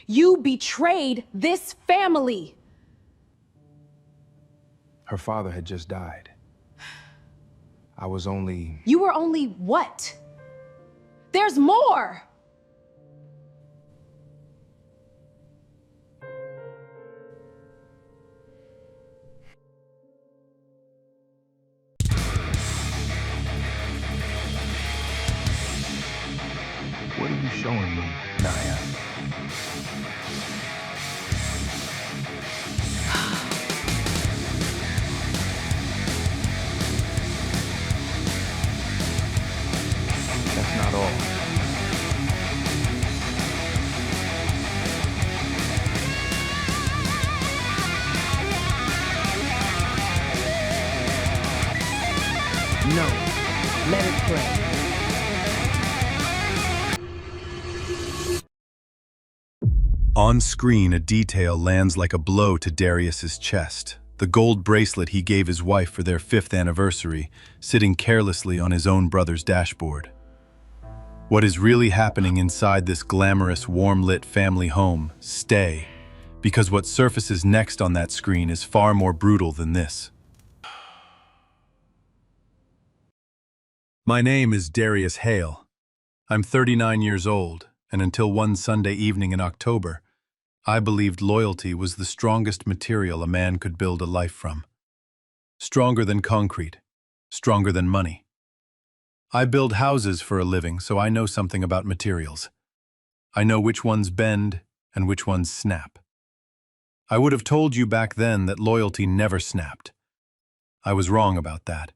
You betrayed this family. Her father had just died. I was only... You were only what? There's more! What are you showing me, Naya? That's not all. No. Let it play. On screen, a detail lands like a blow to Darius's chest. The gold bracelet he gave his wife for their 5th anniversary, sitting carelessly on his own brother's dashboard. What is really happening inside this glamorous, warm-lit family home? Stay, because what surfaces next on that screen is far more brutal than this. My name is Darius Hale. I'm 39 years old, and until one Sunday evening in October, I believed loyalty was the strongest material a man could build a life from. Stronger than concrete, stronger than money. I build houses for a living, so I know something about materials. I know which ones bend and which ones snap. I would have told you back then that loyalty never snapped. I was wrong about that.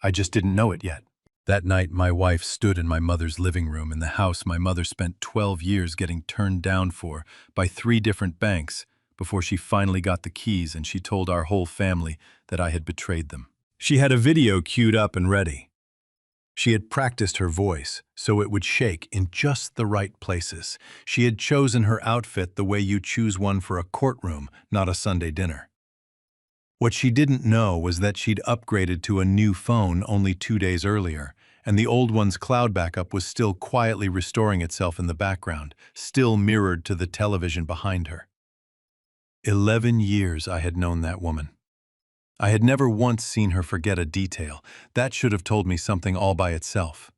I just didn't know it yet. That night, my wife stood in my mother's living room in the house my mother spent 12 years getting turned down for by 3 different banks before she finally got the keys and she told our whole family that I had betrayed them. She had a video queued up and ready. She had practiced her voice so it would shake in just the right places. She had chosen her outfit the way you choose one for a courtroom, not a Sunday dinner. What she didn't know was that she'd upgraded to a new phone only 2 days earlier, and the old one's cloud backup was still quietly restoring itself in the background, still mirrored to the television behind her. 11 years I had known that woman. I had never once seen her forget a detail. That should have told me something all by itself.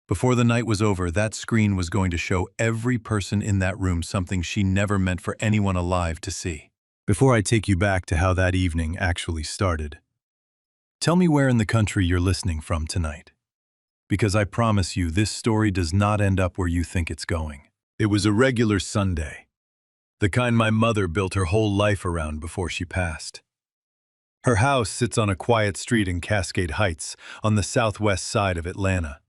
Before the night was over, that screen was going to show every person in that room something she never meant for anyone alive to see. Before I take you back to how that evening actually started, tell me where in the country you're listening from tonight. Because I promise you, this story does not end up where you think it's going. It was a regular Sunday, the kind my mother built her whole life around before she passed. Her house sits on a quiet street in Cascade Heights, on the southwest side of Atlanta.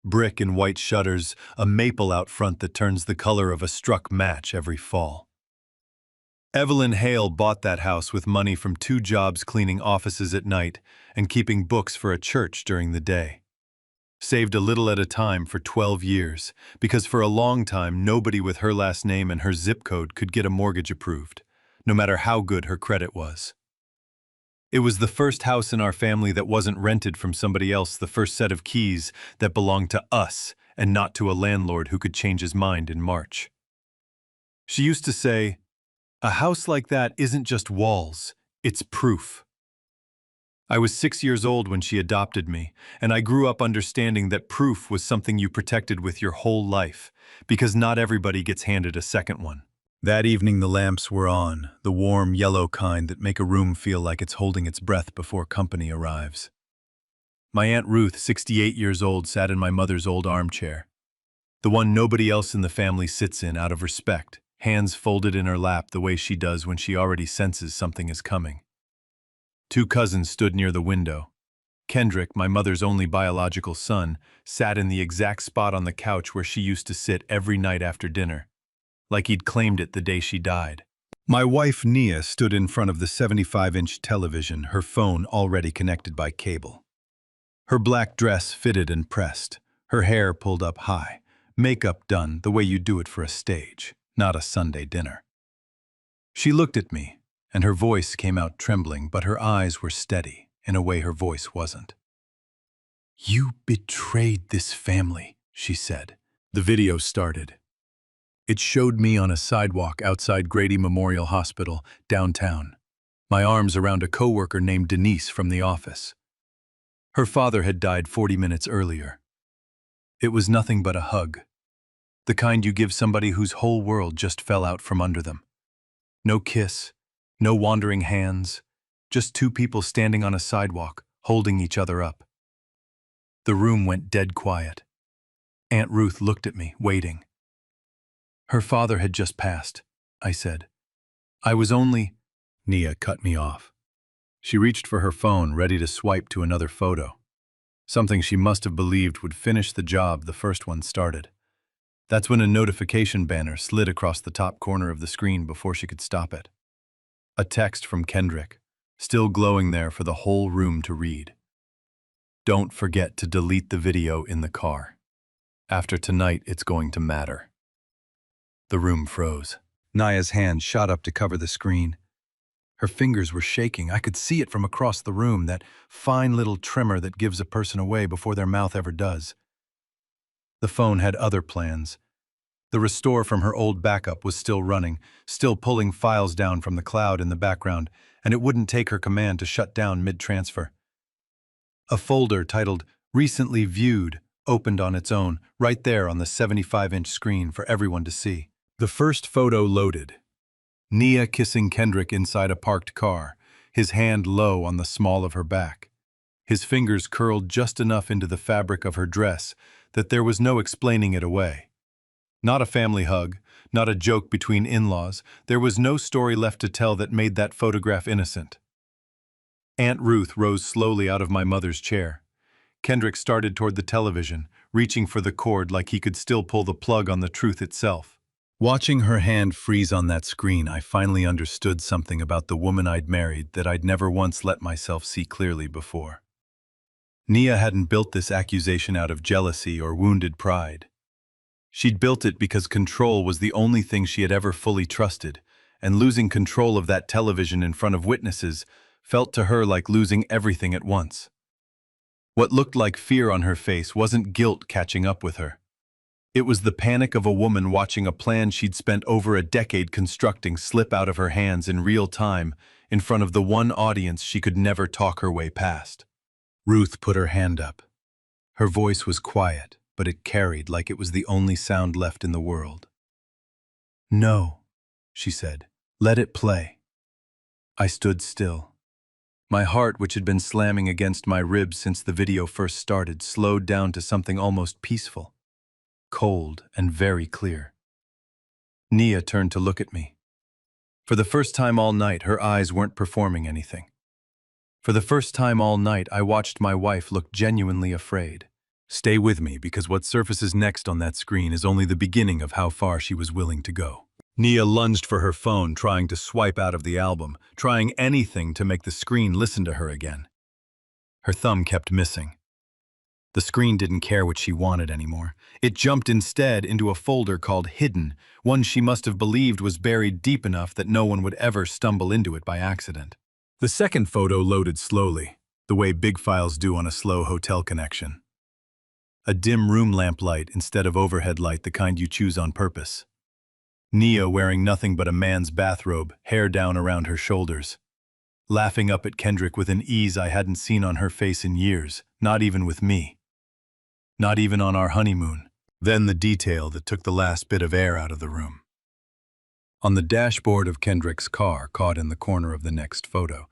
Brick and white shutters, a maple out front that turns the color of a struck match every fall. Evelyn Hale bought that house with money from 2 jobs cleaning offices at night and keeping books for a church during the day. Saved a little at a time for 12 years, because for a long time nobody with her last name and her zip code could get a mortgage approved, no matter how good her credit was. It was the first house in our family that wasn't rented from somebody else, the first set of keys that belonged to us and not to a landlord who could change his mind in March. She used to say, "A house like that isn't just walls, it's proof." I was 6 years old when she adopted me, and I grew up understanding that proof was something you protected with your whole life, because not everybody gets handed a second one. That evening the lamps were on, the warm yellow kind that make a room feel like it's holding its breath before company arrives. My Aunt Ruth, 68 years old, sat in my mother's old armchair, the one nobody else in the family sits in out of respect, hands folded in her lap the way she does when she already senses something is coming. 2 cousins stood near the window. Kendrick, my mother's only biological son, sat in the exact spot on the couch where she used to sit every night after dinner, like he'd claimed it the day she died. My wife, Nia, stood in front of the 75-inch television, her phone already connected by cable. Her black dress fitted and pressed, her hair pulled up high, makeup done the way you do it for a stage, not a Sunday dinner. She looked at me, and her voice came out trembling, but her eyes were steady in a way her voice wasn't. "You betrayed this family," she said. The video started. It showed me on a sidewalk outside Grady Memorial Hospital, downtown, my arms around a coworker named Denise from the office. Her father had died 40 minutes earlier. It was nothing but a hug, the kind you give somebody whose whole world just fell out from under them. No kiss, no wandering hands, just two people standing on a sidewalk, holding each other up. The room went dead quiet. Aunt Ruth looked at me, waiting. Her father had just passed, I said. I was only... Nia cut me off. She reached for her phone, ready to swipe to another photo. Something she must have believed would finish the job the first one started. That's when a notification banner slid across the top corner of the screen before she could stop it. A text from Kendrick, still glowing there for the whole room to read. Don't forget to delete the video in the car. After tonight, it's going to matter. The room froze. Nia's hand shot up to cover the screen. Her fingers were shaking. I could see it from across the room, that fine little tremor that gives a person away before their mouth ever does. The phone had other plans. The restore from her old backup was still running, still pulling files down from the cloud in the background, and it wouldn't take her command to shut down mid-transfer. A folder titled Recently Viewed opened on its own, right there on the 75-inch screen for everyone to see. The first photo loaded. Nia kissing Kendrick inside a parked car, his hand low on the small of her back. His fingers curled just enough into the fabric of her dress that there was no explaining it away. Not a family hug, not a joke between in-laws. There was no story left to tell that made that photograph innocent. Aunt Ruth rose slowly out of my mother's chair. Kendrick started toward the television, reaching for the cord like he could still pull the plug on the truth itself. Watching her hand freeze on that screen, I finally understood something about the woman I'd married that I'd never once let myself see clearly before. Nia hadn't built this accusation out of jealousy or wounded pride. She'd built it because control was the only thing she had ever fully trusted, and losing control of that television in front of witnesses felt to her like losing everything at once. What looked like fear on her face wasn't guilt catching up with her. It was the panic of a woman watching a plan she'd spent over a decade constructing slip out of her hands in real time in front of the one audience she could never talk her way past. Ruth put her hand up. Her voice was quiet, but it carried like it was the only sound left in the world. "No," she said. "Let it play." I stood still. My heart, which had been slamming against my ribs since the video first started, slowed down to something almost peaceful, cold and very clear. Nia turned to look at me. For the first time all night, her eyes weren't performing anything. For the first time all night, I watched my wife look genuinely afraid. Stay with me, because what surfaces next on that screen is only the beginning of how far she was willing to go. Nia lunged for her phone, trying to swipe out of the album, trying anything to make the screen listen to her again. Her thumb kept missing. The screen didn't care what she wanted anymore. It jumped instead into a folder called Hidden, one she must have believed was buried deep enough that no one would ever stumble into it by accident. The second photo loaded slowly, the way big files do on a slow hotel connection. A dim room lamplight instead of overhead light, the kind you choose on purpose. Nia wearing nothing but a man's bathrobe, hair down around her shoulders. Laughing up at Kendrick with an ease I hadn't seen on her face in years, not even with me. Not even on our honeymoon. Then the detail that took the last bit of air out of the room. On the dashboard of Kendrick's car, caught in the corner of the next photo,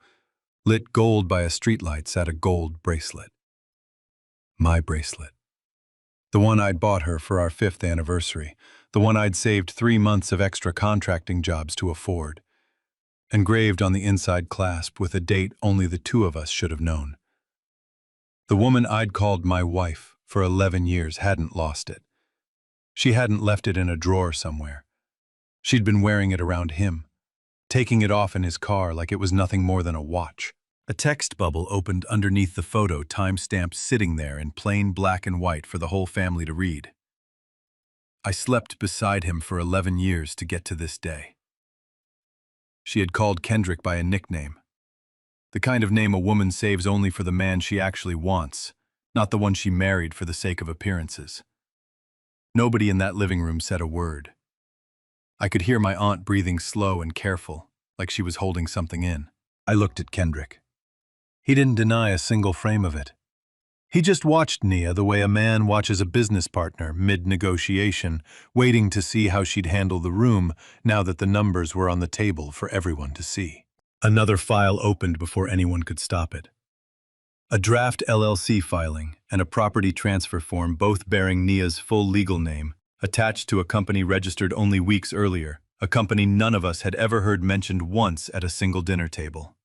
lit gold by a streetlight, sat a gold bracelet. My bracelet. The one I'd bought her for our 5th anniversary, the one I'd saved 3 months of extra contracting jobs to afford. Engraved on the inside clasp with a date only the two of us should have known. The woman I'd called my wife for 11 years hadn't lost it. She hadn't left it in a drawer somewhere. She'd been wearing it around him, taking it off in his car like it was nothing more than a watch. A text bubble opened underneath the photo, time-stamped, sitting there in plain black and white for the whole family to read. I slept beside him for 11 years to get to this day. She had called Kendrick by a nickname. The kind of name a woman saves only for the man she actually wants, not the one she married for the sake of appearances. Nobody in that living room said a word. I could hear my aunt breathing slow and careful, like she was holding something in. I looked at Kendrick. He didn't deny a single frame of it. He just watched Nia the way a man watches a business partner mid-negotiation, waiting to see how she'd handle the room now that the numbers were on the table for everyone to see. Another file opened before anyone could stop it. A draft LLC filing and a property transfer form, both bearing Nia's full legal name, attached to a company registered only weeks earlier, a company none of us had ever heard mentioned once at a single dinner table.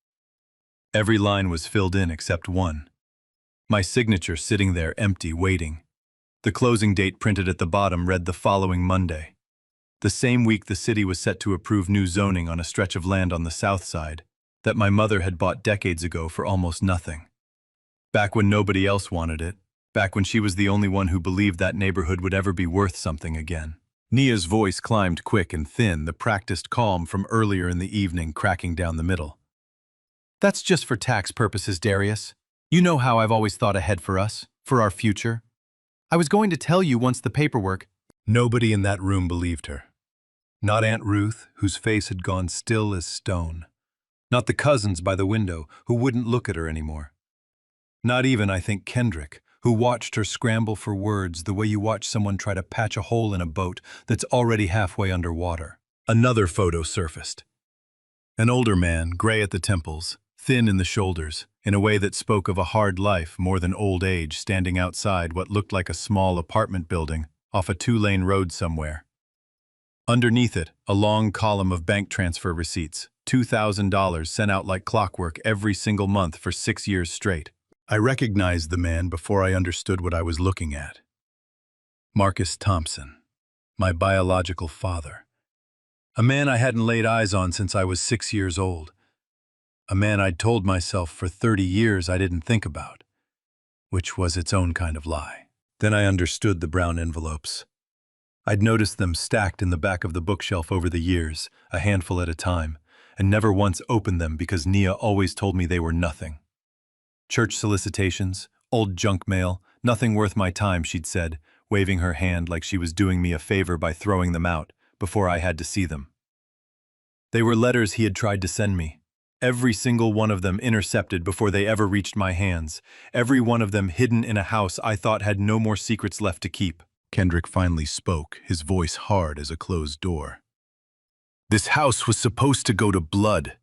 Every line was filled in except one. My signature sitting there empty, waiting. The closing date printed at the bottom read the following Monday. The same week the city was set to approve new zoning on a stretch of land on the south side that my mother had bought decades ago for almost nothing. Back when nobody else wanted it, back when she was the only one who believed that neighborhood would ever be worth something again. Nia's voice climbed quick and thin, the practiced calm from earlier in the evening cracking down the middle. That's just for tax purposes, Darius. You know how I've always thought ahead for us, for our future. I was going to tell you once the paperwork. Nobody in that room believed her. Not Aunt Ruth, whose face had gone still as stone. Not the cousins by the window, who wouldn't look at her anymore. Not even, I think, Kendrick, who watched her scramble for words the way you watch someone try to patch a hole in a boat that's already halfway underwater. Another photo surfaced. An older man, gray at the temples, thin in the shoulders, in a way that spoke of a hard life more than old age, standing outside what looked like a small apartment building off a two-lane road somewhere. Underneath it, a long column of bank transfer receipts, $2,000 sent out like clockwork every single month for 6 years straight. I recognized the man before I understood what I was looking at. Marcus Thompson, my biological father. A man I hadn't laid eyes on since I was 6 years old. A man I'd told myself for 30 years I didn't think about, which was its own kind of lie. Then I understood the brown envelopes. I'd noticed them stacked in the back of the bookshelf over the years, a handful at a time, and never once opened them because Nia always told me they were nothing. Church solicitations, old junk mail, nothing worth my time, she'd said, waving her hand like she was doing me a favor by throwing them out before I had to see them. They were letters he had tried to send me. Every single one of them intercepted before they ever reached my hands. Every one of them hidden in a house I thought had no more secrets left to keep. Kendrick finally spoke, his voice hard as a closed door. This house was supposed to go to blood.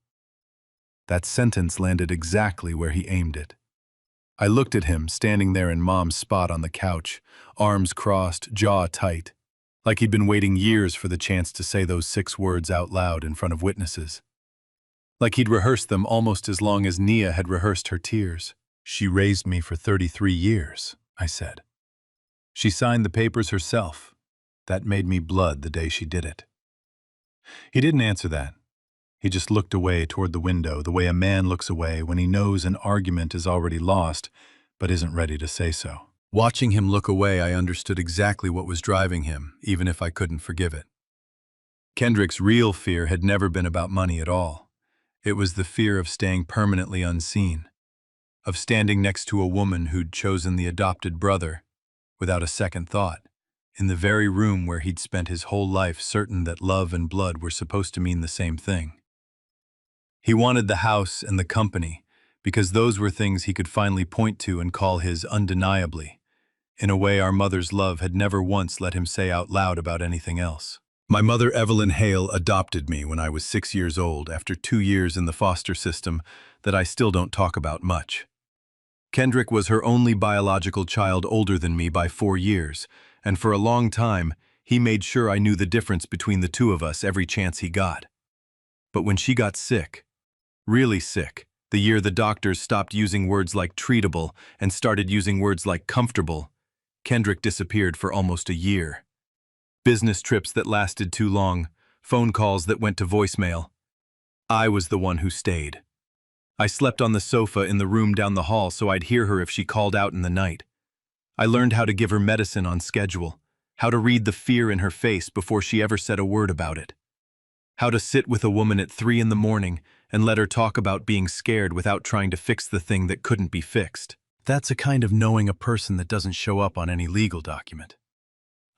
That sentence landed exactly where he aimed it. I looked at him, standing there in Mom's spot on the couch, arms crossed, jaw tight, like he'd been waiting years for the chance to say those 6 words out loud in front of witnesses. Like he'd rehearsed them almost as long as Nia had rehearsed her tears. She raised me for 33 years, I said. She signed the papers herself. That made me blood the day she did it. He didn't answer that. He just looked away toward the window, the way a man looks away when he knows an argument is already lost, but isn't ready to say so. Watching him look away, I understood exactly what was driving him, even if I couldn't forgive it. Kendrick's real fear had never been about money at all. It was the fear of staying permanently unseen, of standing next to a woman who'd chosen the adopted brother, without a second thought, in the very room where he'd spent his whole life certain that love and blood were supposed to mean the same thing. He wanted the house and the company, because those were things he could finally point to and call his undeniably, in a way our mother's love had never once let him say out loud about anything else. My mother, Evelyn Hale, adopted me when I was 6 years old after 2 years in the foster system that I still don't talk about much. Kendrick was her only biological child older than me by 4 years, and for a long time, he made sure I knew the difference between the two of us every chance he got. But when she got sick, really sick, the year the doctors stopped using words like treatable and started using words like comfortable, Kendrick disappeared for almost a year. Business trips that lasted too long, phone calls that went to voicemail. I was the one who stayed. I slept on the sofa in the room down the hall so I'd hear her if she called out in the night. I learned how to give her medicine on schedule, how to read the fear in her face before she ever said a word about it, how to sit with a woman at 3 in the morning and let her talk about being scared without trying to fix the thing that couldn't be fixed. That's a kind of knowing a person that doesn't show up on any legal document.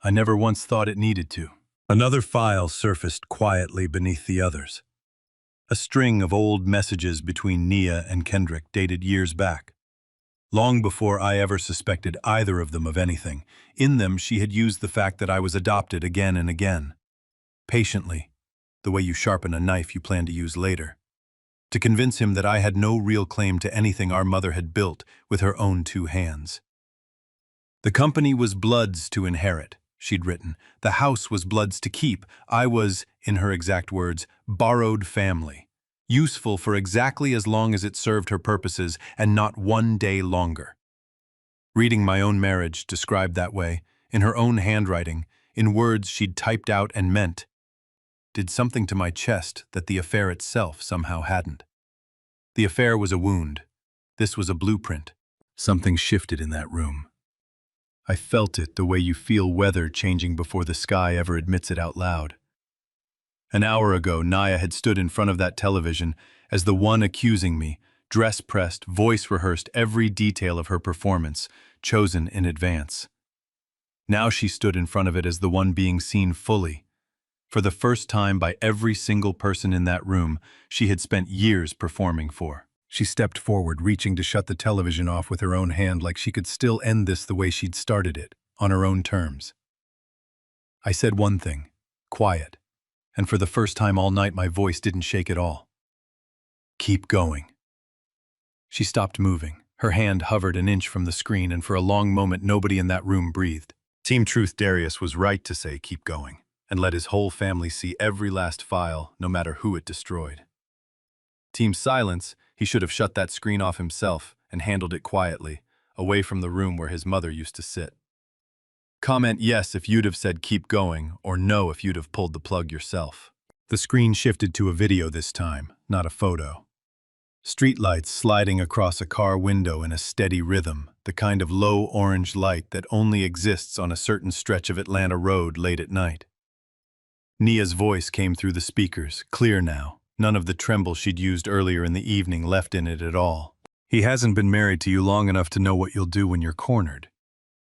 I never once thought it needed to. Another file surfaced quietly beneath the others. A string of old messages between Nia and Kendrick dated years back. Long before I ever suspected either of them of anything, in them she had used the fact that I was adopted again and again. Patiently, the way you sharpen a knife you plan to use later. To convince him that I had no real claim to anything our mother had built with her own 2 hands. The company was Blood's to inherit, she'd written. The house was Blood's to keep. I was, in her exact words, borrowed family. Useful for exactly as long as it served her purposes and not 1 day longer. Reading my own marriage described that way, in her own handwriting, in words she'd typed out and meant, did something to my chest that the affair itself somehow hadn't. The affair was a wound. This was a blueprint. Something shifted in that room. I felt it the way you feel weather changing before the sky ever admits it out loud. An hour ago, Nia had stood in front of that television as the one accusing me, dress-pressed, voice-rehearsed every detail of her performance, chosen in advance. Now she stood in front of it as the one being seen fully. For the first time by every single person in that room she had spent years performing for. She stepped forward, reaching to shut the television off with her own hand like she could still end this the way she'd started it, on her own terms. I said one thing, quiet, and for the first time all night my voice didn't shake at all. Keep going. She stopped moving. Her hand hovered an inch from the screen, and for a long moment nobody in that room breathed. Team Truth Darius was right to say keep going, and let his whole family see every last file, no matter who it destroyed. Team Silence, he should have shut that screen off himself and handled it quietly, away from the room where his mother used to sit. Comment yes if you'd have said keep going, or no if you'd have pulled the plug yourself. The screen shifted to a video this time, not a photo. Streetlights sliding across a car window in a steady rhythm, the kind of low orange light that only exists on a certain stretch of Atlanta Road late at night. Nia's voice came through the speakers, clear now, none of the tremble she'd used earlier in the evening left in it at all. He hasn't been married to you long enough to know what you'll do when you're cornered,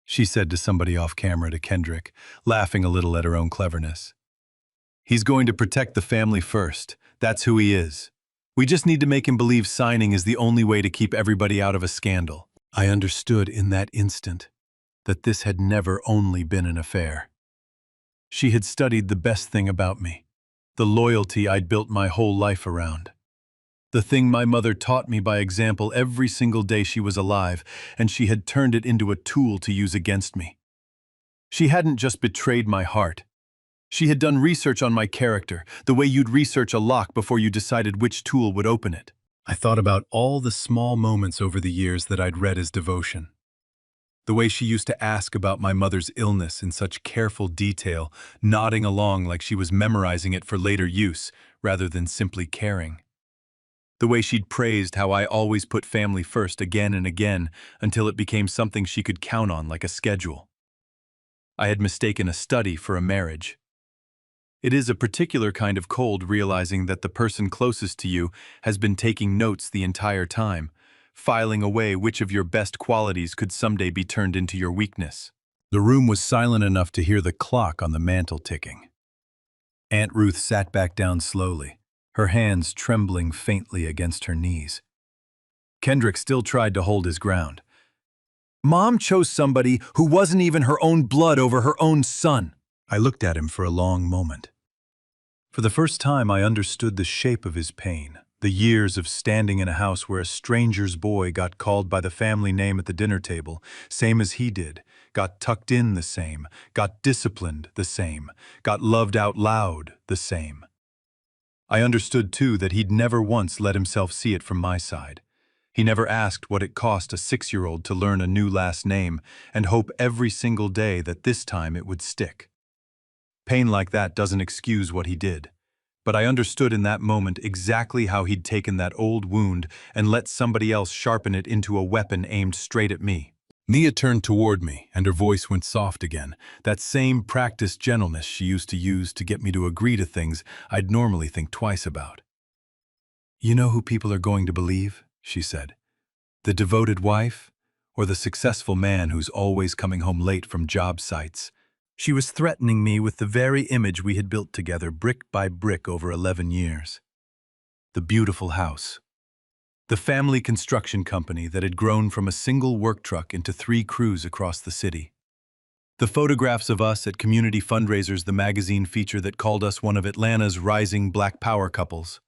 she said to somebody off camera to Kendrick, laughing a little at her own cleverness. He's going to protect the family first. That's who he is. We just need to make him believe signing is the only way to keep everybody out of a scandal. I understood in that instant that this had never only been an affair. She had studied the best thing about me, the loyalty I'd built my whole life around. The thing my mother taught me by example every single day she was alive, and she had turned it into a tool to use against me. She hadn't just betrayed my heart. She had done research on my character, the way you'd research a lock before you decided which tool would open it. I thought about all the small moments over the years that I'd read as devotion. The way she used to ask about my mother's illness in such careful detail, nodding along like she was memorizing it for later use, rather than simply caring. The way she'd praised how I always put family first again and again until it became something she could count on like a schedule. I had mistaken a study for a marriage. It is a particular kind of cold realizing that the person closest to you has been taking notes the entire time, filing away which of your best qualities could someday be turned into your weakness. The room was silent enough to hear the clock on the mantel ticking. Aunt Ruth sat back down slowly, her hands trembling faintly against her knees. Kendrick still tried to hold his ground. Mom chose somebody who wasn't even her own blood over her own son. I looked at him for a long moment. For the first time, I understood the shape of his pain, the years of standing in a house where a stranger's boy got called by the family name at the dinner table, same as he did, got tucked in the same, got disciplined the same, got loved out loud the same. I understood, too, that he'd never once let himself see it from my side. He never asked what it cost a 6-year-old to learn a new last name and hope every single day that this time it would stick. Pain like that doesn't excuse what he did, but I understood in that moment exactly how he'd taken that old wound and let somebody else sharpen it into a weapon aimed straight at me. Nia turned toward me, and her voice went soft again, that same practiced gentleness she used to use to get me to agree to things I'd normally think twice about. You know who people are going to believe, she said. The devoted wife, or the successful man who's always coming home late from job sites, She was threatening me with the very image we had built together, brick by brick, over 11 years. The beautiful house. The family construction company that had grown from a single work truck into 3 crews across the city. The photographs of us at community fundraisers, the magazine feature that called us one of Atlanta's rising Black Power couples.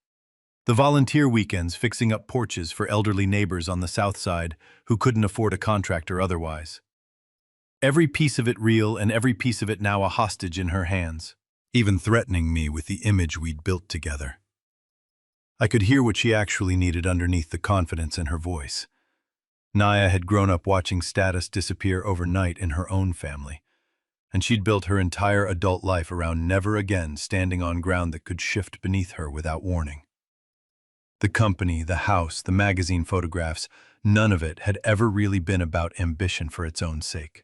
The volunteer weekends fixing up porches for elderly neighbors on the South Side who couldn't afford a contractor otherwise. Every piece of it real, and every piece of it now a hostage in her hands, even threatening me with the image we'd built together. I could hear what she actually needed underneath the confidence in her voice. Naya had grown up watching status disappear overnight in her own family, and she'd built her entire adult life around never again standing on ground that could shift beneath her without warning. The company, the house, the magazine photographs, none of it had ever really been about ambition for its own sake.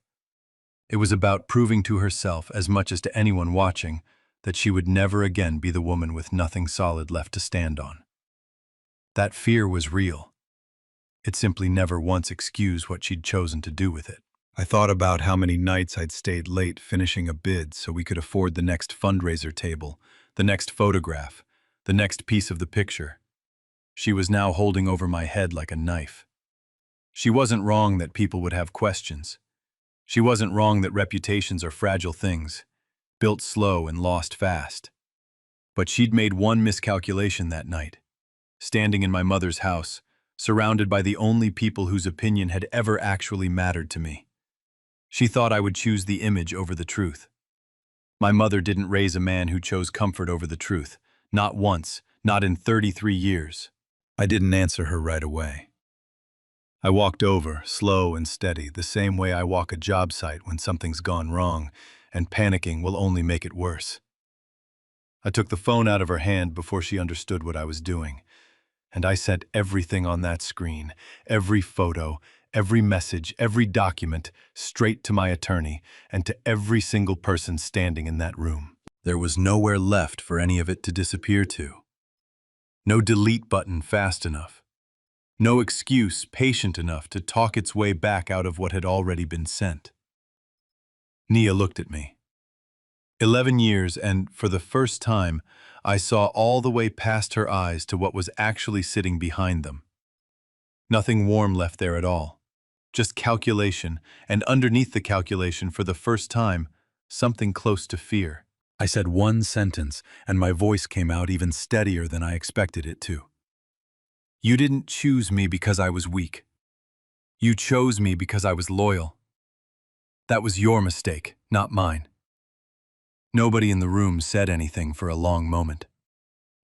It was about proving to herself, as much as to anyone watching, that she would never again be the woman with nothing solid left to stand on. That fear was real. It simply never once excused what she'd chosen to do with it. I thought about how many nights I'd stayed late finishing a bid so we could afford the next fundraiser table, the next photograph, the next piece of the picture. She was now holding over my head like a knife. She wasn't wrong that people would have questions. She wasn't wrong that reputations are fragile things, built slow and lost fast. But she'd made one miscalculation that night, standing in my mother's house, surrounded by the only people whose opinion had ever actually mattered to me. She thought I would choose the image over the truth. My mother didn't raise a man who chose comfort over the truth, not once, not in 33 years. I didn't answer her right away. I walked over, slow and steady, the same way I walk a job site when something's gone wrong, and panicking will only make it worse. I took the phone out of her hand before she understood what I was doing, and I sent everything on that screen, every photo, every message, every document, straight to my attorney and to every single person standing in that room. There was nowhere left for any of it to disappear to. No delete button fast enough. No excuse patient enough to talk its way back out of what had already been sent. Nia looked at me. 11 years, and for the first time, I saw all the way past her eyes to what was actually sitting behind them. Nothing warm left there at all. Just calculation, and underneath the calculation, for the first time, something close to fear. I said one sentence, and my voice came out even steadier than I expected it to. You didn't choose me because I was weak. You chose me because I was loyal. That was your mistake, not mine. Nobody in the room said anything for a long moment.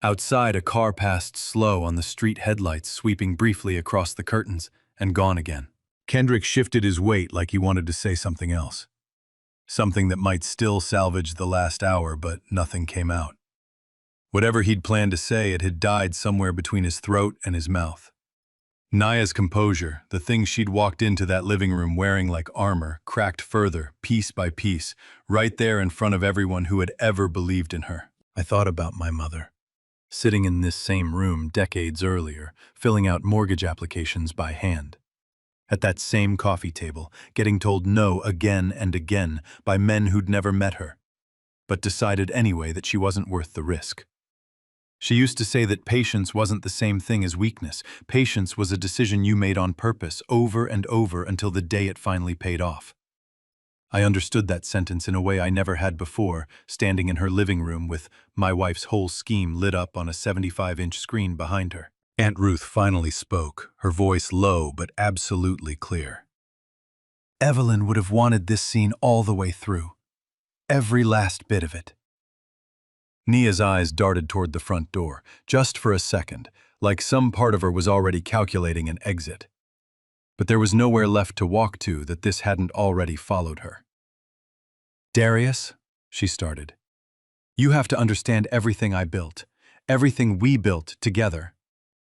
Outside, a car passed slow on the street headlights, sweeping briefly across the curtains, and gone again. Kendrick shifted his weight like he wanted to say something else. Something that might still salvage the last hour, but nothing came out. Whatever he'd planned to say, it had died somewhere between his throat and his mouth. Naya's composure, the thing she'd walked into that living room wearing like armor, cracked further, piece by piece, right there in front of everyone who had ever believed in her. I thought about my mother, sitting in this same room decades earlier, filling out mortgage applications by hand. At that same coffee table, getting told no again and again by men who'd never met her, but decided anyway that she wasn't worth the risk. She used to say that patience wasn't the same thing as weakness. Patience was a decision you made on purpose, over and over, until the day it finally paid off. I understood that sentence in a way I never had before, standing in her living room with my wife's whole scheme lit up on a 75-inch screen behind her. Aunt Ruth finally spoke, her voice low but absolutely clear. Evelyn would have wanted this scene all the way through. Every last bit of it. Nia's eyes darted toward the front door, just for a second, like some part of her was already calculating an exit. But there was nowhere left to walk to that this hadn't already followed her. Darius, she started, you have to understand everything I built, everything we built together.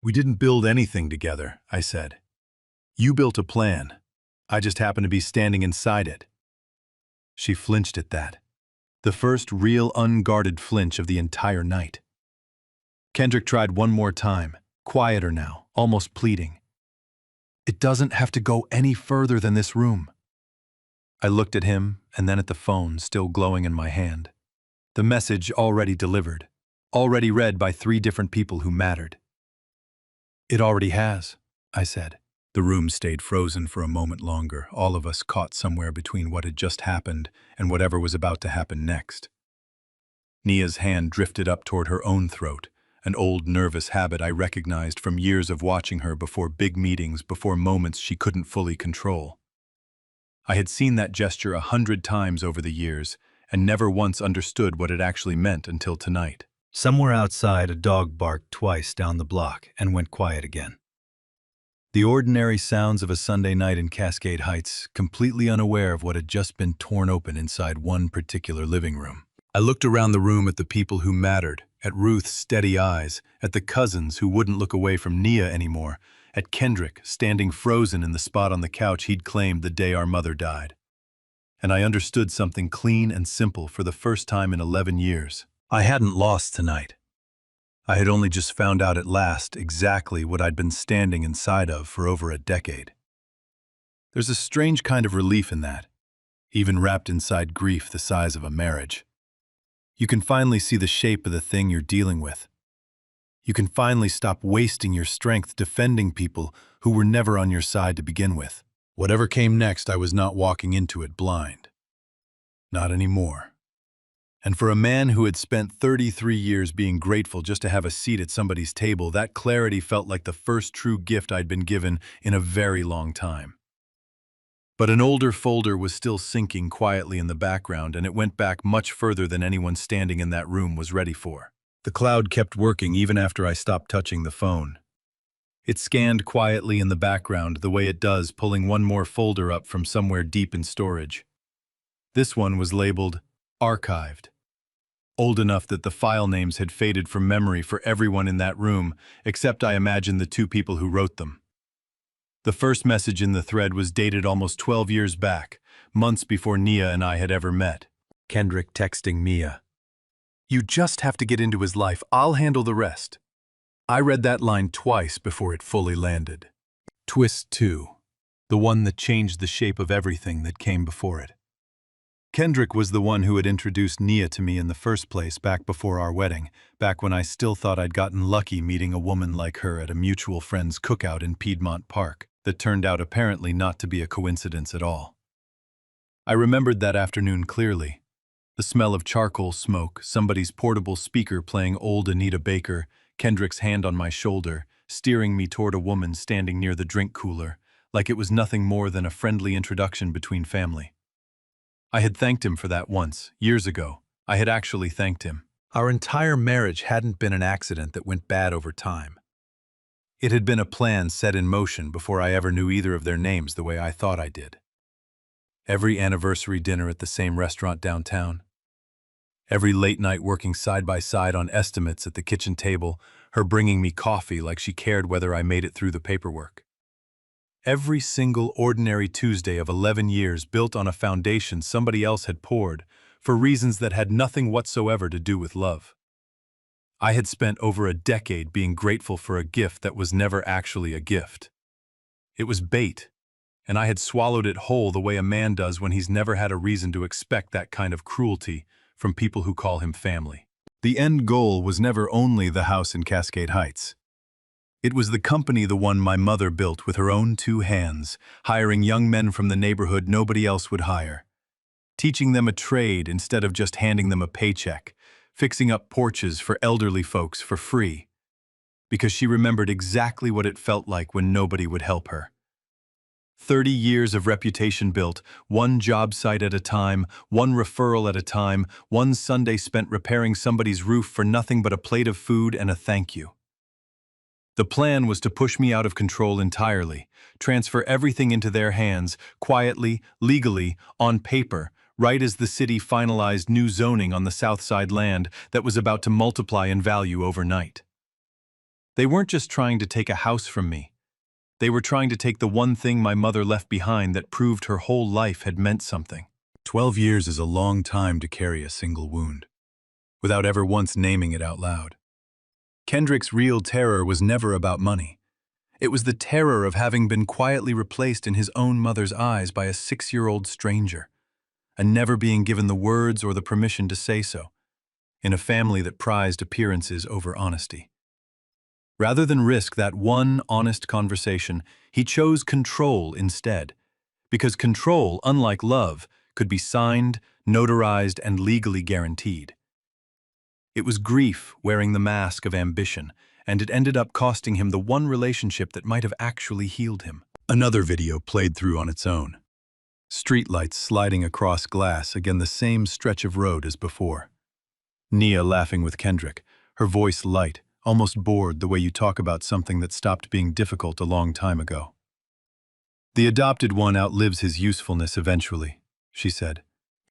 We didn't build anything together, I said. You built a plan. I just happened to be standing inside it. She flinched at that. The first real unguarded flinch of the entire night. Kendrick tried one more time, quieter now, almost pleading. It doesn't have to go any further than this room. I looked at him and then at the phone still glowing in my hand. The message already delivered, already read by 3 different people who mattered. "It already has," I said. The room stayed frozen for a moment longer, all of us caught somewhere between what had just happened and whatever was about to happen next. Nia's hand drifted up toward her own throat, an old nervous habit I recognized from years of watching her before big meetings, before moments she couldn't fully control. I had seen that gesture 100 times over the years, and never once understood what it actually meant until tonight. Somewhere outside, a dog barked twice down the block and went quiet again. The ordinary sounds of a Sunday night in Cascade Heights, completely unaware of what had just been torn open inside one particular living room. I looked around the room at the people who mattered, at Ruth's steady eyes, at the cousins who wouldn't look away from Nia anymore, at Kendrick standing frozen in the spot on the couch he'd claimed the day our mother died. And I understood something clean and simple for the first time in 11 years. I hadn't lost tonight. I had only just found out at last exactly what I'd been standing inside of for over a decade. There's a strange kind of relief in that, even wrapped inside grief the size of a marriage. You can finally see the shape of the thing you're dealing with. You can finally stop wasting your strength defending people who were never on your side to begin with. Whatever came next, I was not walking into it blind. Not anymore. And for a man who had spent 33 years being grateful just to have a seat at somebody's table, that clarity felt like the first true gift I'd been given in a very long time. But an older folder was still sinking quietly in the background, and it went back much further than anyone standing in that room was ready for. The cloud kept working even after I stopped touching the phone. It scanned quietly in the background the way it does, pulling one more folder up from somewhere deep in storage. This one was labeled Archived. Old enough that the file names had faded from memory for everyone in that room, except I imagine the 2 people who wrote them. The first message in the thread was dated almost 12 years back, months before Nia and I had ever met. Kendrick texting Mia. "You just have to get into his life. I'll handle the rest." I read that line twice before it fully landed. Twist 2, the one that changed the shape of everything that came before it. Kendrick was the one who had introduced Nia to me in the first place back before our wedding, back when I still thought I'd gotten lucky meeting a woman like her at a mutual friend's cookout in Piedmont Park that turned out apparently not to be a coincidence at all. I remembered that afternoon clearly. The smell of charcoal smoke, somebody's portable speaker playing old Anita Baker, Kendrick's hand on my shoulder, steering me toward a woman standing near the drink cooler, like it was nothing more than a friendly introduction between family. I had thanked him for that once, years ago. I had actually thanked him. Our entire marriage hadn't been an accident that went bad over time. It had been a plan set in motion before I ever knew either of their names the way I thought I did. Every anniversary dinner at the same restaurant downtown. Every late night working side by side on estimates at the kitchen table, her bringing me coffee like she cared whether I made it through the paperwork. Every single ordinary Tuesday of 11 years built on a foundation somebody else had poured, for reasons that had nothing whatsoever to do with love. I had spent over a decade being grateful for a gift that was never actually a gift. It was bait, and I had swallowed it whole the way a man does when he's never had a reason to expect that kind of cruelty from people who call him family. The end goal was never only the house in Cascade Heights. It was the company the one my mother built with her own 2 hands, hiring young men from the neighborhood nobody else would hire, teaching them a trade instead of just handing them a paycheck, fixing up porches for elderly folks for free, because she remembered exactly what it felt like when nobody would help her. 30 years of reputation built, one job site at a time, one referral at a time, one Sunday spent repairing somebody's roof for nothing but a plate of food and a thank you. The plan was to push me out of control entirely, transfer everything into their hands, quietly, legally, on paper, right as the city finalized new zoning on the South Side land that was about to multiply in value overnight. They weren't just trying to take a house from me. They were trying to take the one thing my mother left behind that proved her whole life had meant something. 12 years is a long time to carry a single wound, without ever once naming it out loud. Kendrick's real terror was never about money. It was the terror of having been quietly replaced in his own mother's eyes by a 6-year-old stranger, and never being given the words or the permission to say so, in a family that prized appearances over honesty. Rather than risk that one honest conversation, he chose control instead, because control, unlike love, could be signed, notarized, and legally guaranteed. It was grief wearing the mask of ambition, and it ended up costing him the one relationship that might have actually healed him. Another video played through on its own. Streetlights sliding across glass, again the same stretch of road as before. Nia laughing with Kendrick, her voice light, almost bored the way you talk about something that stopped being difficult a long time ago. "The adopted one outlives his usefulness eventually," she said.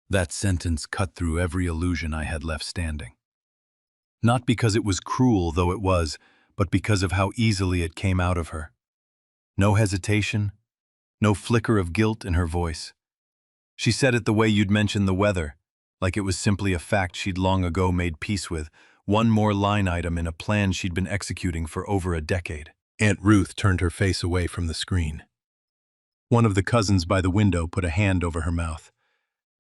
That sentence cut through every illusion I had left standing. Not because it was cruel, though it was, but because of how easily it came out of her. No hesitation, no flicker of guilt in her voice. She said it the way you'd mention the weather, like it was simply a fact she'd long ago made peace with, one more line item in a plan she'd been executing for over a decade. Aunt Ruth turned her face away from the screen. One of the cousins by the window put a hand over her mouth.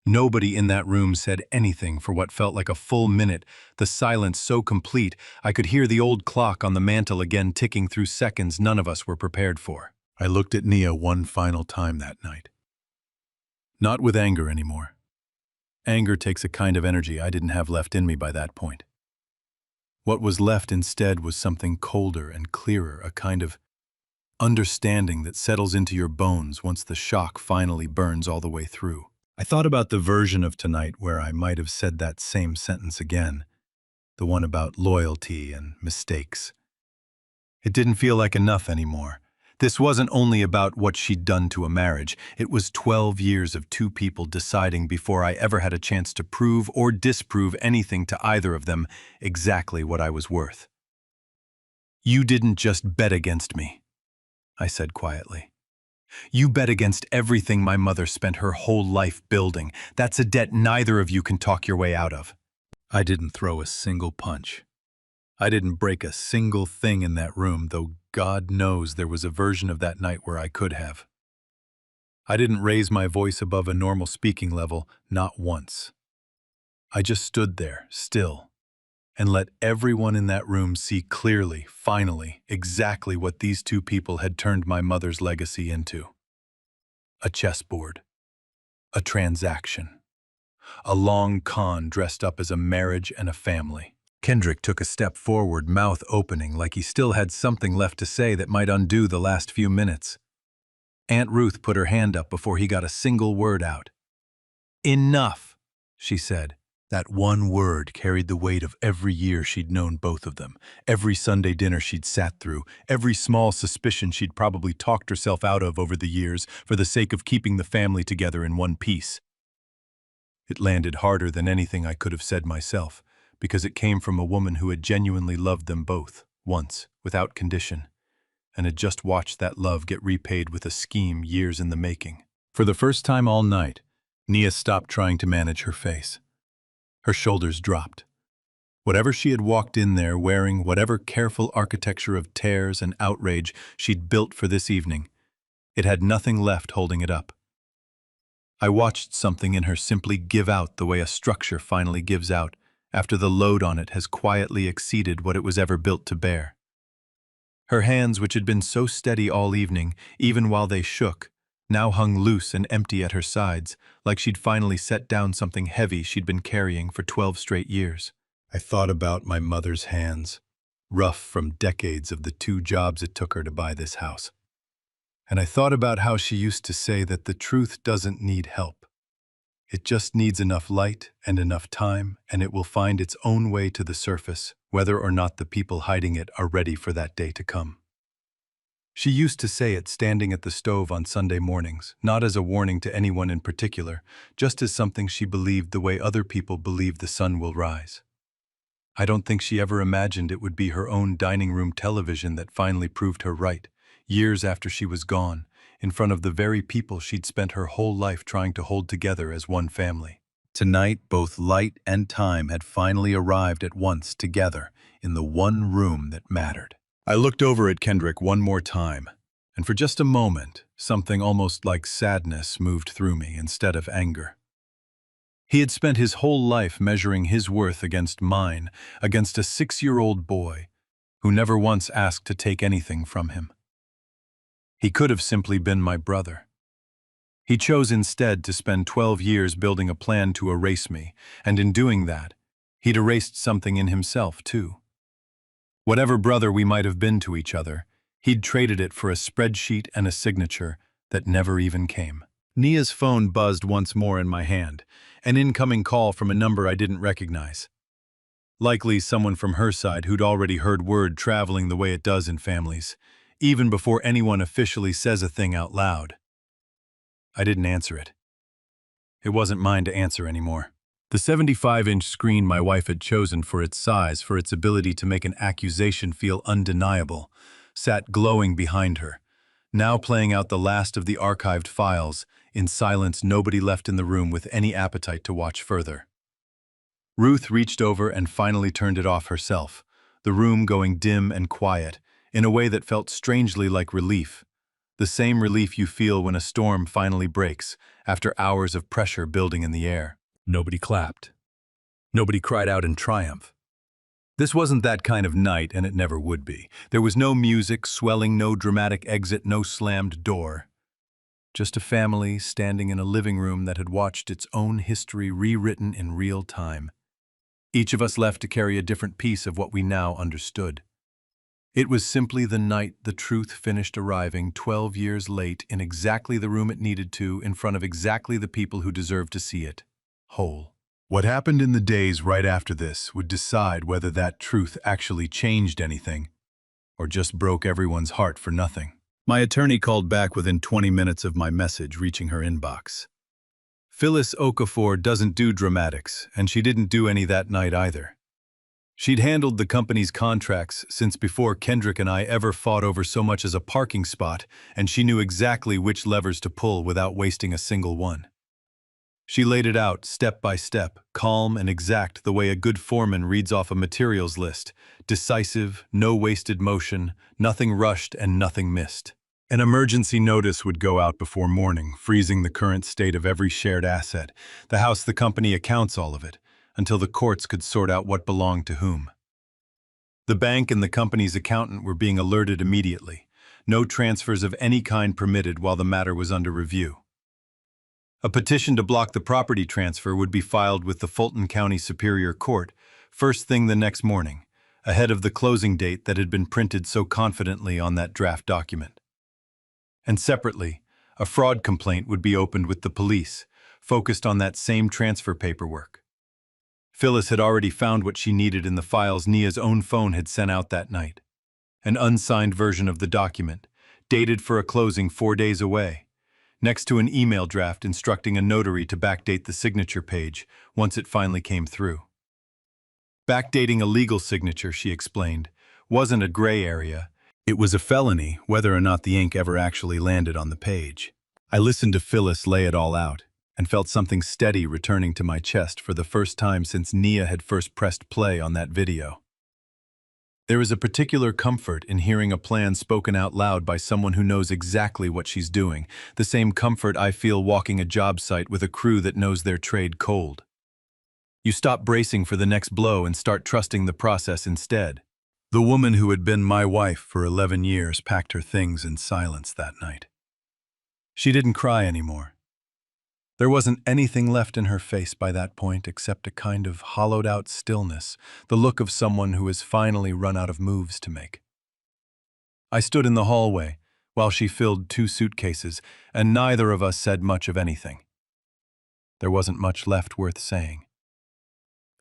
Nobody in that room said anything for what felt like a full minute, the silence so complete I could hear the old clock on the mantel again ticking through seconds none of us were prepared for. I looked at Nia one final time that night. Not with anger anymore. Anger takes a kind of energy I didn't have left in me by that point. What was left instead was something colder and clearer, a kind of understanding that settles into your bones once the shock finally burns all the way through. I thought about the version of tonight where I might have said that same sentence again, the one about loyalty and mistakes. It didn't feel like enough anymore. This wasn't only about what she'd done to a marriage. It was 12 years of two people deciding before I ever had a chance to prove or disprove anything to either of them exactly what I was worth. "You didn't just bet against me," I said quietly. "You bet against everything my mother spent her whole life building. That's a debt neither of you can talk your way out of." I didn't throw a single punch. I didn't break a single thing in that room, though God knows there was a version of that night where I could have. I didn't raise my voice above a normal speaking level, not once. I just stood there, still, and let everyone in that room see clearly, finally, exactly what these two people had turned my mother's legacy into. A chessboard. A transaction. A long con dressed up as a marriage and a family. Kendrick took a step forward, mouth opening, like he still had something left to say that might undo the last few minutes. Aunt Ruth put her hand up before he got a single word out. "Enough," she said. That one word carried the weight of every year she'd known both of them, every Sunday dinner she'd sat through, every small suspicion she'd probably talked herself out of over the years for the sake of keeping the family together in one piece. It landed harder than anything I could have said myself, because it came from a woman who had genuinely loved them both, once, without condition, and had just watched that love get repaid with a scheme years in the making. For the first time all night, Nia stopped trying to manage her face. Her shoulders dropped. Whatever she had walked in there wearing, whatever careful architecture of tears and outrage she'd built for this evening, it had nothing left holding it up. I watched something in her simply give out the way a structure finally gives out, after the load on it has quietly exceeded what it was ever built to bear. Her hands, which had been so steady all evening, even while they shook, now hung loose and empty at her sides, like she'd finally set down something heavy she'd been carrying for 12 straight years. I thought about my mother's hands, rough from decades of the 2 jobs it took her to buy this house. And I thought about how she used to say that the truth doesn't need help. It just needs enough light and enough time, and it will find its own way to the surface, whether or not the people hiding it are ready for that day to come. She used to say it standing at the stove on Sunday mornings, not as a warning to anyone in particular, just as something she believed the way other people believe the sun will rise. I don't think she ever imagined it would be her own dining room television that finally proved her right, years after she was gone, in front of the very people she'd spent her whole life trying to hold together as one family. Tonight, both light and time had finally arrived at once together in the one room that mattered. I looked over at Kendrick one more time, and for just a moment, something almost like sadness moved through me instead of anger. He had spent his whole life measuring his worth against mine, against a 6-year-old boy who never once asked to take anything from him. He could have simply been my brother. He chose instead to spend 12 years building a plan to erase me, and in doing that, he'd erased something in himself, too. Whatever brother we might have been to each other, he'd traded it for a spreadsheet and a signature that never even came. Nia's phone buzzed once more in my hand, an incoming call from a number I didn't recognize. Likely someone from her side who'd already heard word traveling the way it does in families, even before anyone officially says a thing out loud. I didn't answer it. It wasn't mine to answer anymore. The 75-inch screen my wife had chosen for its size, for its ability to make an accusation feel undeniable, sat glowing behind her, now playing out the last of the archived files, in silence, nobody left in the room with any appetite to watch further. Ruth reached over and finally turned it off herself, the room going dim and quiet, in a way that felt strangely like relief. The same relief you feel when a storm finally breaks, after hours of pressure building in the air. Nobody clapped. Nobody cried out in triumph. This wasn't that kind of night, and it never would be. There was no music swelling, no dramatic exit, no slammed door. Just a family standing in a living room that had watched its own history rewritten in real time. Each of us left to carry a different piece of what we now understood. It was simply the night the truth finished arriving 12 years late in exactly the room it needed to, in front of exactly the people who deserved to see it, whole. What happened in the days right after this would decide whether that truth actually changed anything, or just broke everyone's heart for nothing. My attorney called back within 20 minutes of my message reaching her inbox. Phyllis Okafor doesn't do dramatics, and she didn't do any that night either. She'd handled the company's contracts since before Kendrick and I ever fought over so much as a parking spot, and she knew exactly which levers to pull without wasting a single one. She laid it out step by step, calm and exact the way a good foreman reads off a materials list, decisive, no wasted motion, nothing rushed and nothing missed. An emergency notice would go out before morning, freezing the current state of every shared asset, the house, the company, accounts, all of it, until the courts could sort out what belonged to whom. The bank and the company's accountant were being alerted immediately. No transfers of any kind permitted while the matter was under review. A petition to block the property transfer would be filed with the Fulton County Superior Court first thing the next morning, ahead of the closing date that had been printed so confidently on that draft document. And separately, a fraud complaint would be opened with the police, focused on that same transfer paperwork. Phyllis had already found what she needed in the files Nia's own phone had sent out that night. An unsigned version of the document, dated for a closing 4 days away, next to an email draft instructing a notary to backdate the signature page once it finally came through. Backdating a legal signature, she explained, wasn't a gray area. It was a felony, whether or not the ink ever actually landed on the page. I listened to Phyllis lay it all out, and felt something steady returning to my chest for the first time since Nia had first pressed play on that video. There is a particular comfort in hearing a plan spoken out loud by someone who knows exactly what she's doing, the same comfort I feel walking a job site with a crew that knows their trade cold. You stop bracing for the next blow and start trusting the process instead. The woman who had been my wife for 11 years packed her things in silence that night. She didn't cry anymore. There wasn't anything left in her face by that point except a kind of hollowed-out stillness, the look of someone who has finally run out of moves to make. I stood in the hallway while she filled 2 suitcases, and neither of us said much of anything. There wasn't much left worth saying.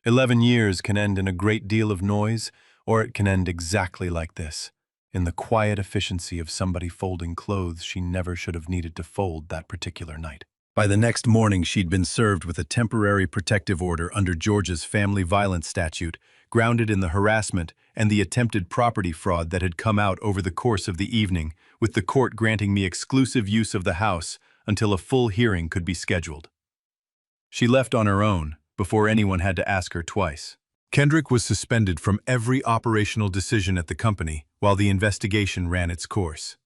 11 years can end in a great deal of noise, or it can end exactly like this, in the quiet efficiency of somebody folding clothes she never should have needed to fold that particular night. By the next morning, she'd been served with a temporary protective order under Georgia's family violence statute, grounded in the harassment and the attempted property fraud that had come out over the course of the evening, with the court granting me exclusive use of the house until a full hearing could be scheduled. She left on her own, before anyone had to ask her twice. Kendrick was suspended from every operational decision at the company while the investigation ran its course.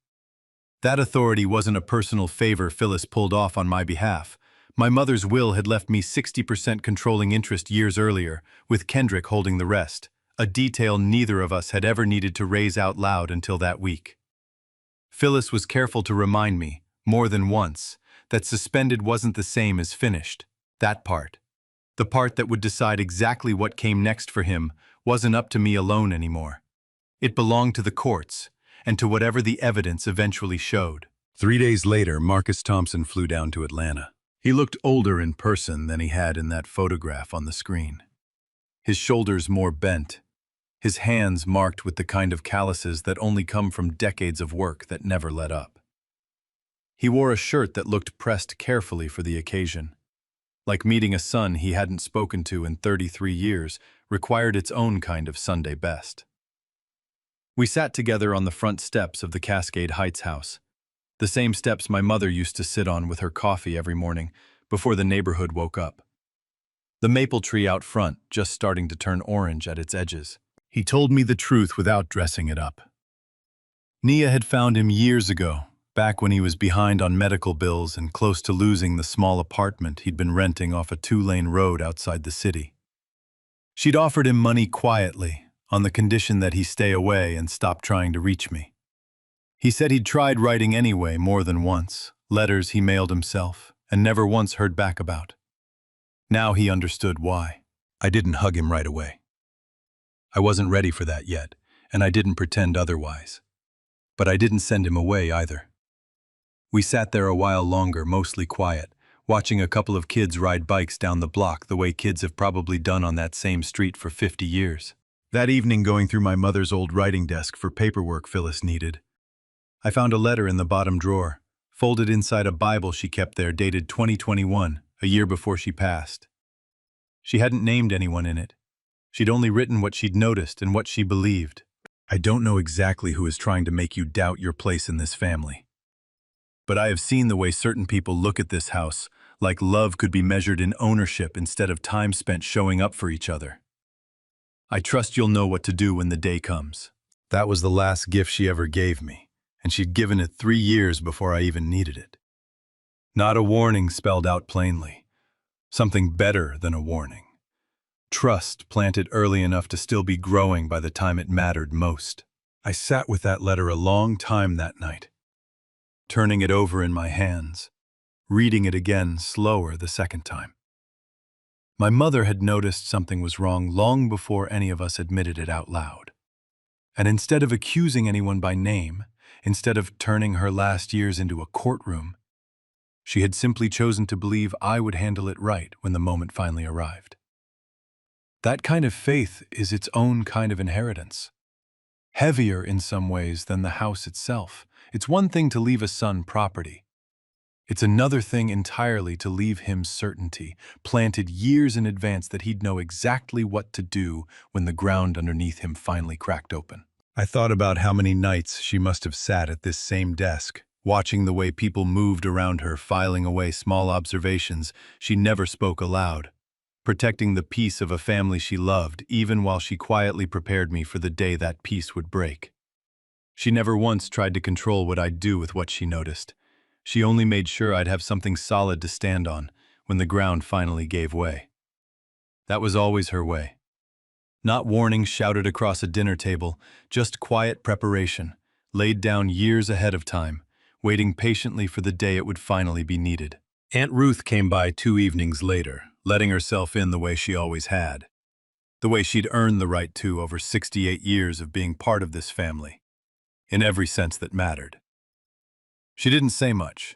That authority wasn't a personal favor Phyllis pulled off on my behalf. My mother's will had left me 60% controlling interest years earlier, with Kendrick holding the rest, a detail neither of us had ever needed to raise out loud until that week. Phyllis was careful to remind me, more than once, that suspended wasn't the same as finished. That part, the part that would decide exactly what came next for him, wasn't up to me alone anymore. It belonged to the courts, and to whatever the evidence eventually showed. 3 days later, Marcus Thompson flew down to Atlanta. He looked older in person than he had in that photograph on the screen. His shoulders more bent, his hands marked with the kind of calluses that only come from decades of work that never let up. He wore a shirt that looked pressed carefully for the occasion. Like meeting a son he hadn't spoken to in 33 years required its own kind of Sunday best. We sat together on the front steps of the Cascade Heights house, the same steps my mother used to sit on with her coffee every morning before the neighborhood woke up. The maple tree out front just starting to turn orange at its edges. He told me the truth without dressing it up. Nia had found him years ago, back when he was behind on medical bills and close to losing the small apartment he'd been renting off a 2-lane road outside the city. She'd offered him money quietly, on the condition that he stay away and stop trying to reach me. He said he'd tried writing anyway more than once, letters he mailed himself, and never once heard back about. Now he understood why. I didn't hug him right away. I wasn't ready for that yet, and I didn't pretend otherwise. But I didn't send him away either. We sat there a while longer, mostly quiet, watching a couple of kids ride bikes down the block the way kids have probably done on that same street for 50 years. That evening, going through my mother's old writing desk for paperwork Phyllis needed, I found a letter in the bottom drawer, folded inside a Bible she kept there dated 2021, a year before she passed. She hadn't named anyone in it. She'd only written what she'd noticed and what she believed. I don't know exactly who is trying to make you doubt your place in this family. But I have seen the way certain people look at this house, like love could be measured in ownership instead of time spent showing up for each other. I trust you'll know what to do when the day comes. That was the last gift she ever gave me, and she'd given it 3 years before I even needed it. Not a warning spelled out plainly. Something better than a warning. Trust planted early enough to still be growing by the time it mattered most. I sat with that letter a long time that night, turning it over in my hands, reading it again slower the second time. My mother had noticed something was wrong long before any of us admitted it out loud. And instead of accusing anyone by name, instead of turning her last years into a courtroom, she had simply chosen to believe I would handle it right when the moment finally arrived. That kind of faith is its own kind of inheritance. Heavier in some ways than the house itself. It's one thing to leave a son property. It's another thing entirely to leave him certainty, planted years in advance that he'd know exactly what to do when the ground underneath him finally cracked open. I thought about how many nights she must have sat at this same desk, watching the way people moved around her, filing away small observations she never spoke aloud, protecting the peace of a family she loved even while she quietly prepared me for the day that peace would break. She never once tried to control what I'd do with what she noticed. She only made sure I'd have something solid to stand on when the ground finally gave way. That was always her way. Not warnings shouted across a dinner table, just quiet preparation, laid down years ahead of time, waiting patiently for the day it would finally be needed. Aunt Ruth came by 2 evenings later, letting herself in the way she always had. The way she'd earned the right to over 68 years of being part of this family, in every sense that mattered. She didn't say much.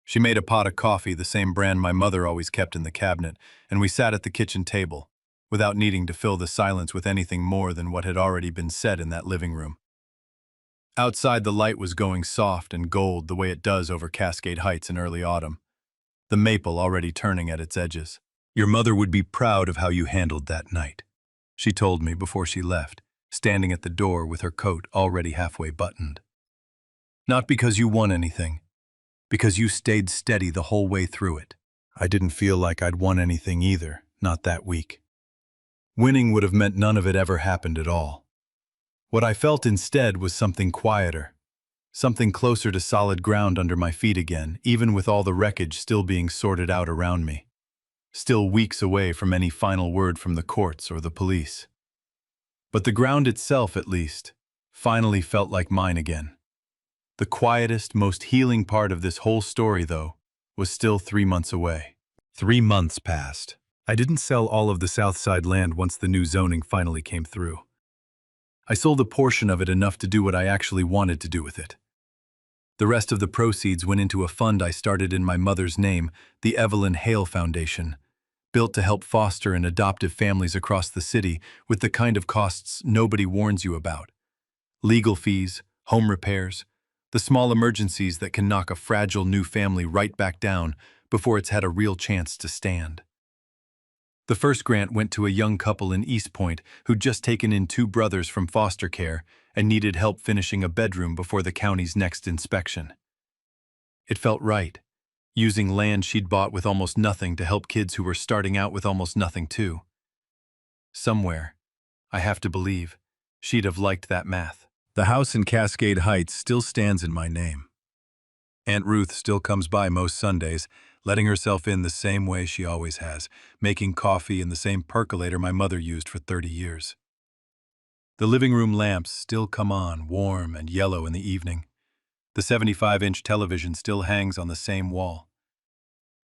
She made a pot of coffee, the same brand my mother always kept in the cabinet, and we sat at the kitchen table, without needing to fill the silence with anything more than what had already been said in that living room. Outside, the light was going soft and gold the way it does over Cascade Heights in early autumn, the maple already turning at its edges. Your mother would be proud of how you handled that night, she told me before she left, standing at the door with her coat already halfway buttoned. Not because you won anything, because you stayed steady the whole way through it. I didn't feel like I'd won anything either, not that week. Winning would have meant none of it ever happened at all. What I felt instead was something quieter, something closer to solid ground under my feet again, even with all the wreckage still being sorted out around me. Still weeks away from any final word from the courts or the police. But the ground itself, at least, finally felt like mine again. The quietest, most healing part of this whole story, though, was still 3 months away. 3 months passed. I didn't sell all of the Southside land once the new zoning finally came through. I sold a portion of it enough to do what I actually wanted to do with it. The rest of the proceeds went into a fund I started in my mother's name, the Evelyn Hale Foundation, built to help foster and adoptive families across the city with the kind of costs nobody warns you about. Legal fees, home repairs, the small emergencies that can knock a fragile new family right back down before it's had a real chance to stand. The first grant went to a young couple in East Point who'd just taken in 2 brothers from foster care and needed help finishing a bedroom before the county's next inspection. It felt right, using land she'd bought with almost nothing to help kids who were starting out with almost nothing too. Somewhere, I have to believe, she'd have liked that math. The house in Cascade Heights still stands in my name. Aunt Ruth still comes by most Sundays, letting herself in the same way she always has, making coffee in the same percolator my mother used for 30 years. The living room lamps still come on, warm and yellow in the evening. The 75-inch television still hangs on the same wall.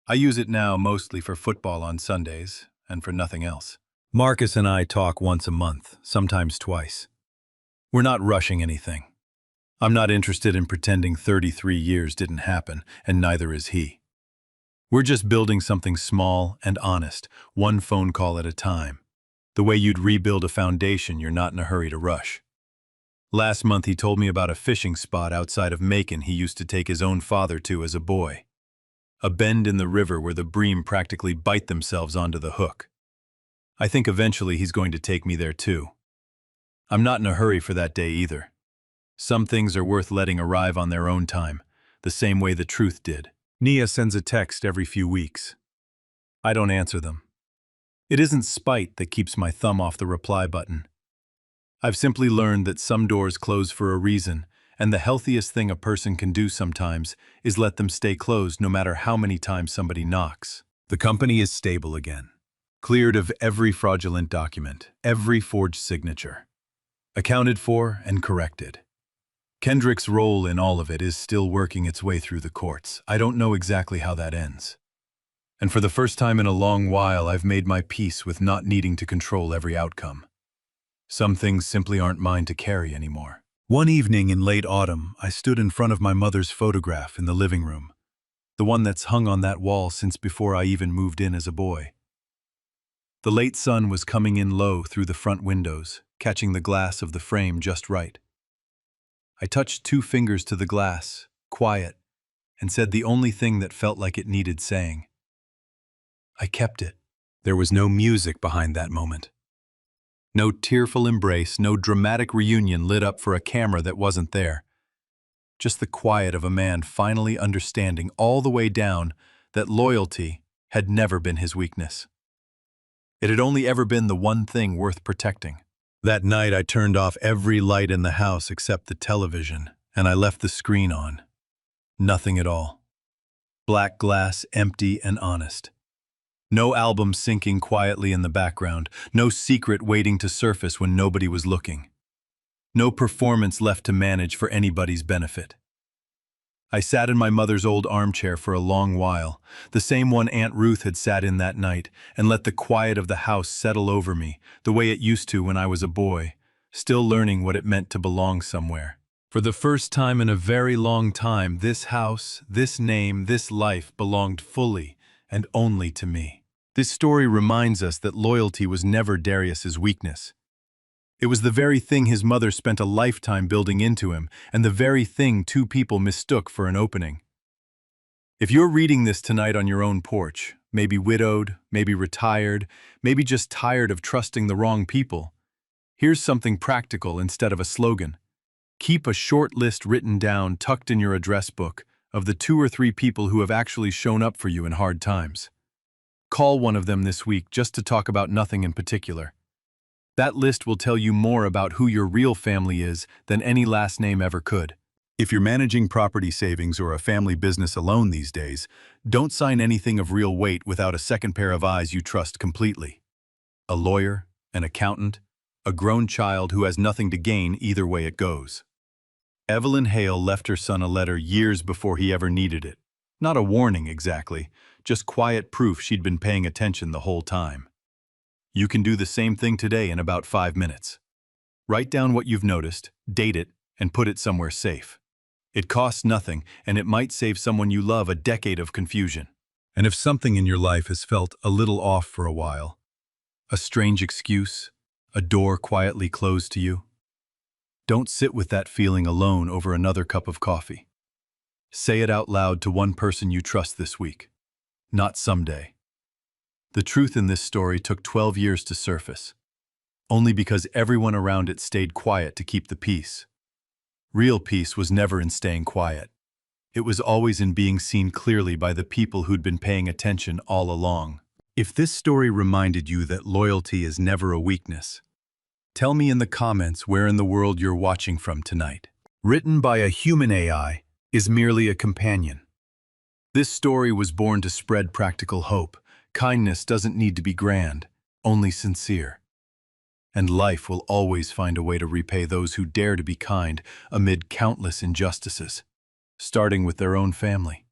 I use it now mostly for football on Sundays, and for nothing else. Marcus and I talk once a month, sometimes twice. We're not rushing anything. I'm not interested in pretending 33 years didn't happen, and neither is he. We're just building something small and honest, one phone call at a time. The way you'd rebuild a foundation you're not in a hurry to rush. Last month he told me about a fishing spot outside of Macon he used to take his own father to as a boy. A bend in the river where the bream practically bite themselves onto the hook. I think eventually he's going to take me there too. I'm not in a hurry for that day either. Some things are worth letting arrive on their own time, the same way the truth did. Nia sends a text every few weeks. I don't answer them. It isn't spite that keeps my thumb off the reply button. I've simply learned that some doors close for a reason, and the healthiest thing a person can do sometimes is let them stay closed no matter how many times somebody knocks. The company is stable again. Cleared of every fraudulent document, every forged signature. Accounted for and corrected. Kendrick's role in all of it is still working its way through the courts. I don't know exactly how that ends. And for the first time in a long while, I've made my peace with not needing to control every outcome. Some things simply aren't mine to carry anymore. One evening in late autumn, I stood in front of my mother's photograph in the living room, the one that's hung on that wall since before I even moved in as a boy. The late sun was coming in low through the front windows, catching the glass of the frame just right. I touched 2 fingers to the glass, quiet, and said the only thing that felt like it needed saying. I kept it. There was no music behind that moment. No tearful embrace, no dramatic reunion lit up for a camera that wasn't there. Just the quiet of a man finally understanding all the way down that loyalty had never been his weakness. It had only ever been the one thing worth protecting. That night I turned off every light in the house except the television, and I left the screen on. Nothing at all. Black glass, empty and honest. No album sinking quietly in the background, no secret waiting to surface when nobody was looking. No performance left to manage for anybody's benefit. I sat in my mother's old armchair for a long while, the same one Aunt Ruth had sat in that night, and let the quiet of the house settle over me, the way it used to when I was a boy, still learning what it meant to belong somewhere. For the first time in a very long time, this house, this name, this life belonged fully and only to me. This story reminds us that loyalty was never Darius's weakness. It was the very thing his mother spent a lifetime building into him, and the very thing 2 people mistook for an opening. If you're reading this tonight on your own porch, maybe widowed, maybe retired, maybe just tired of trusting the wrong people, here's something practical instead of a slogan. Keep a short list written down, tucked in your address book, of the 2 or 3 people who have actually shown up for you in hard times. Call one of them this week just to talk about nothing in particular. That list will tell you more about who your real family is than any last name ever could. If you're managing property savings or a family business alone these days, don't sign anything of real weight without a second pair of eyes you trust completely. A lawyer, an accountant, a grown child who has nothing to gain either way it goes. Evelyn Hale left her son a letter years before he ever needed it. Not a warning exactly, just quiet proof she'd been paying attention the whole time. You can do the same thing today in about 5 minutes. Write down what you've noticed, date it, and put it somewhere safe. It costs nothing, and it might save someone you love a decade of confusion. And if something in your life has felt a little off for a while, a strange excuse, a door quietly closed to you, don't sit with that feeling alone over another cup of coffee. Say it out loud to one person you trust this week, not someday. The truth in this story took 12 years to surface, only because everyone around it stayed quiet to keep the peace. Real peace was never in staying quiet. It was always in being seen clearly by the people who'd been paying attention all along. If this story reminded you that loyalty is never a weakness, tell me in the comments where in the world you're watching from tonight. Written by a human AI is merely a companion. This story was born to spread practical hope. Kindness doesn't need to be grand, only sincere. And life will always find a way to repay those who dare to be kind amid countless injustices, starting with their own family.